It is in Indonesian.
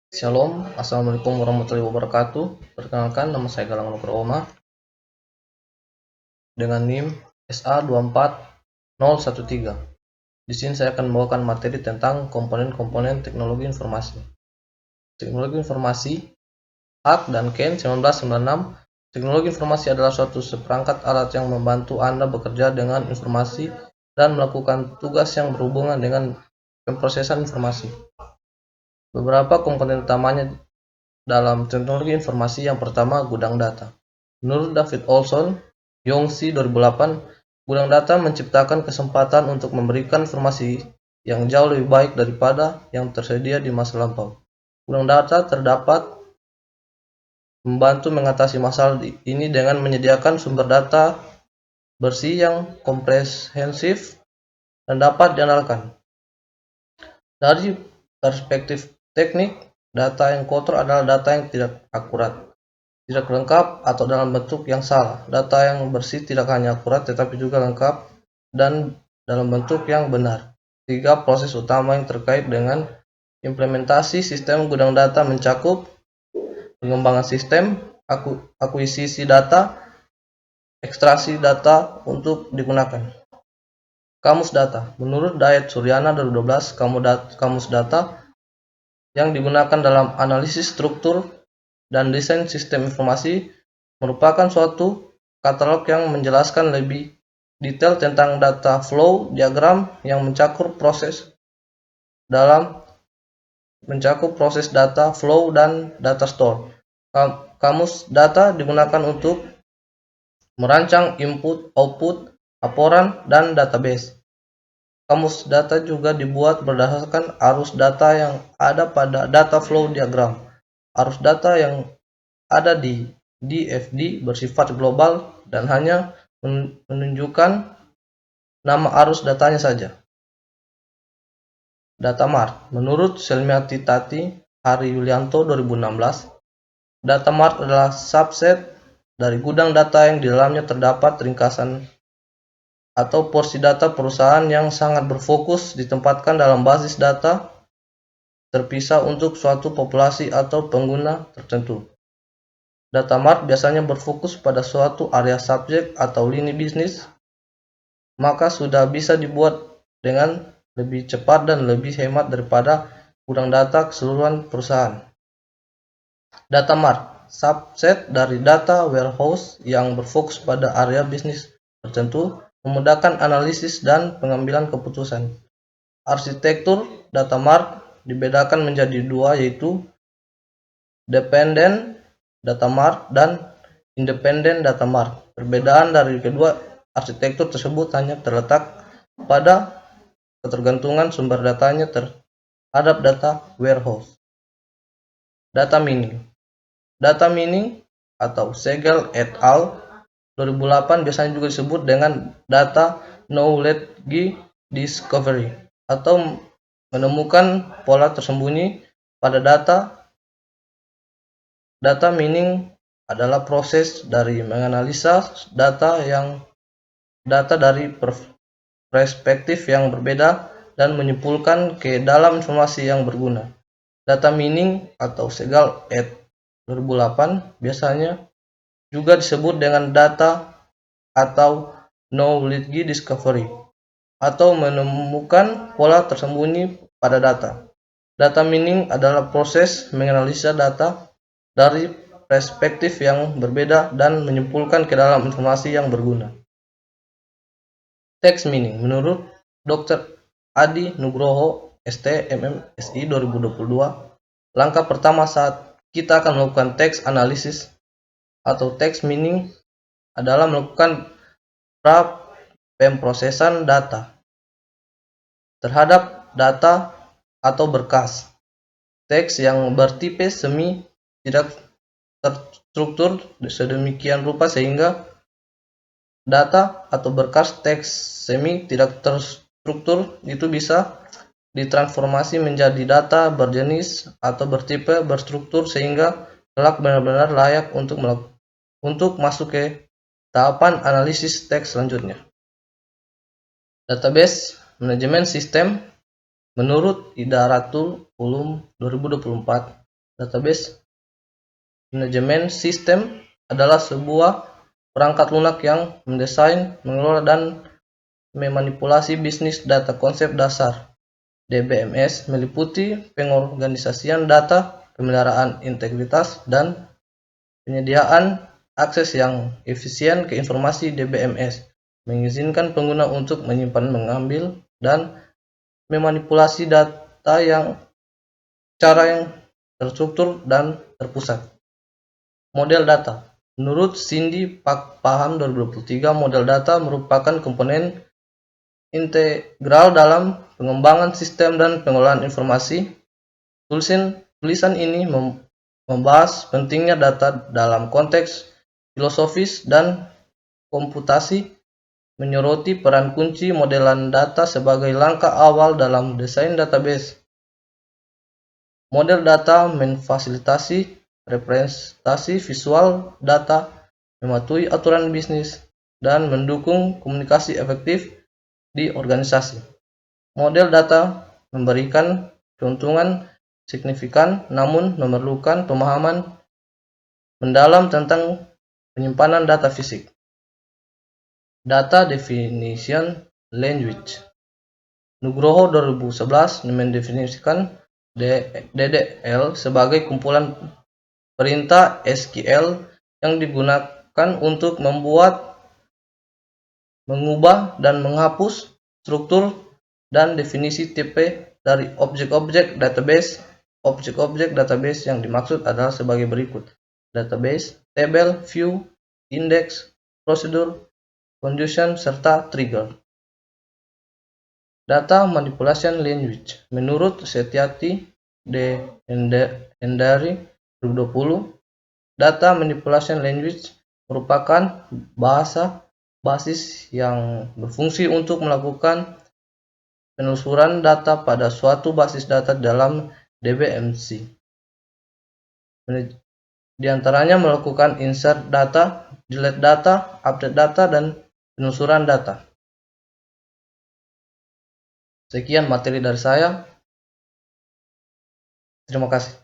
Shalom, Assalamualaikum warahmatullahi wabarakatuh. Perkenalkan, nama saya Galang Nugroho dengan NIM SA24013. Di sini saya akan membawakan materi tentang komponen-komponen teknologi informasi. Teknologi informasi, Hart dan Ken 1996. Teknologi informasi adalah suatu seperangkat alat yang membantu Anda bekerja dengan informasi dan melakukan tugas yang berhubungan dengan pemrosesan informasi. Beberapa komponen utamanya dalam teknologi informasi. Yang pertama, gudang data. Menurut David Olson, Yongsi 2008, gudang data menciptakan kesempatan untuk memberikan informasi yang jauh lebih baik daripada yang tersedia di masa lampau. Gudang data terdapat membantu mengatasi masalah ini dengan menyediakan sumber data bersih yang komprehensif dan dapat diandalkan. Dari perspektif teknik, data yang kotor adalah data yang tidak akurat, tidak lengkap, atau dalam bentuk yang salah. Data yang bersih tidak hanya akurat tetapi juga lengkap dan dalam bentuk yang benar. 3 proses utama yang terkait dengan implementasi sistem gudang data mencakup pengembangan sistem, akuisisi data, ekstraksi data untuk digunakan. Kamus data. Menurut Dayat Suryana 2012, kamus data yang digunakan dalam analisis struktur dan desain sistem informasi merupakan suatu katalog yang menjelaskan lebih detail tentang data flow diagram yang mencakup proses data flow dan data store. Kamus data digunakan untuk merancang input, output, laporan, dan database. Kamus data juga dibuat berdasarkan arus data yang ada pada data flow diagram. Arus data yang ada di DFD bersifat global dan hanya menunjukkan nama arus datanya saja. Data mart. Menurut Selmiati Tati, Hari Yulianto 2016, data mart adalah subset dari gudang data yang di dalamnya terdapat ringkasan atau porsi data perusahaan yang sangat berfokus ditempatkan dalam basis data terpisah untuk suatu populasi atau pengguna tertentu. Data mart biasanya berfokus pada suatu area subjek atau lini bisnis, maka sudah bisa dibuat dengan lebih cepat dan lebih hemat daripada gudang data keseluruhan perusahaan. Data mart, subset dari data warehouse yang berfokus pada area bisnis tertentu, memudahkan analisis dan pengambilan keputusan. Arsitektur data mart dibedakan menjadi 2, yaitu dependent data mart dan independent data mart. Perbedaan dari kedua arsitektur tersebut hanya terletak pada ketergantungan sumber datanya terhadap data warehouse. Data mining. Data mining atau Segel et al. 2008 biasanya juga disebut dengan data knowledge discovery atau menemukan pola tersembunyi pada data. Data mining adalah proses dari menganalisa data dari perspektif yang berbeda dan menyimpulkan ke dalam informasi yang berguna. Data mining atau Segel et 2008 biasanya juga disebut dengan data atau knowledge discovery atau menemukan pola tersembunyi pada data. Data mining adalah proses menganalisa data dari perspektif yang berbeda dan menyimpulkan ke dalam informasi yang berguna. Text mining. Menurut Dr. Adi Nugroho, ST, MMSI 2022, langkah pertama saat kita akan melakukan text analysis atau text mining adalah melakukan pemrosesan data terhadap data atau berkas teks yang bertipe semi tidak terstruktur sedemikian rupa sehingga data atau berkas teks semi tidak terstruktur itu bisa ditransformasi menjadi data berjenis atau bertipe berstruktur sehingga kelak benar-benar layak untuk masuk ke tahapan analisis teks selanjutnya. Database manajemen sistem. Menurut Idaratul Ulum 2024, Database Management System adalah sebuah perangkat lunak yang mendesain, mengelola, dan memanipulasi bisnis data. Konsep dasar DBMS meliputi pengorganisasian data, pemeliharaan integritas, dan penyediaan akses yang efisien ke informasi. DBMS mengizinkan pengguna untuk menyimpan, mengambil, dan memanipulasi data yang terstruktur dan terpusat. Model data. Menurut Cindy Paham 2023, model data merupakan komponen integral dalam pengembangan sistem dan pengelolaan informasi. Tulisan ini membahas pentingnya data dalam konteks filosofis dan komputasi, menyoroti peran kunci modelan data sebagai langkah awal dalam desain database. Model data memfasilitasi representasi visual data, mematuhi aturan bisnis, dan mendukung komunikasi efektif di organisasi. Model data memberikan keuntungan signifikan, namun memerlukan pemahaman mendalam tentang penyimpanan data fisik. Data Definition Language. Nugroho 2011 mendefinisikan DDL sebagai kumpulan perintah SQL yang digunakan untuk membuat, mengubah, dan menghapus struktur dan definisi tipe dari objek-objek database. Objek-objek database yang dimaksud adalah sebagai berikut: database, tabel, view, index, prosedur, condition, serta trigger. Data Manipulation Language. Menurut Setiati de Hendari 2020, Data Manipulation Language merupakan bahasa basis yang berfungsi untuk melakukan penelusuran data pada suatu basis data dalam DBMS. Di antaranya melakukan insert data, delete data, update data, dan penelusuran data. Sekian materi dari saya. Terima kasih.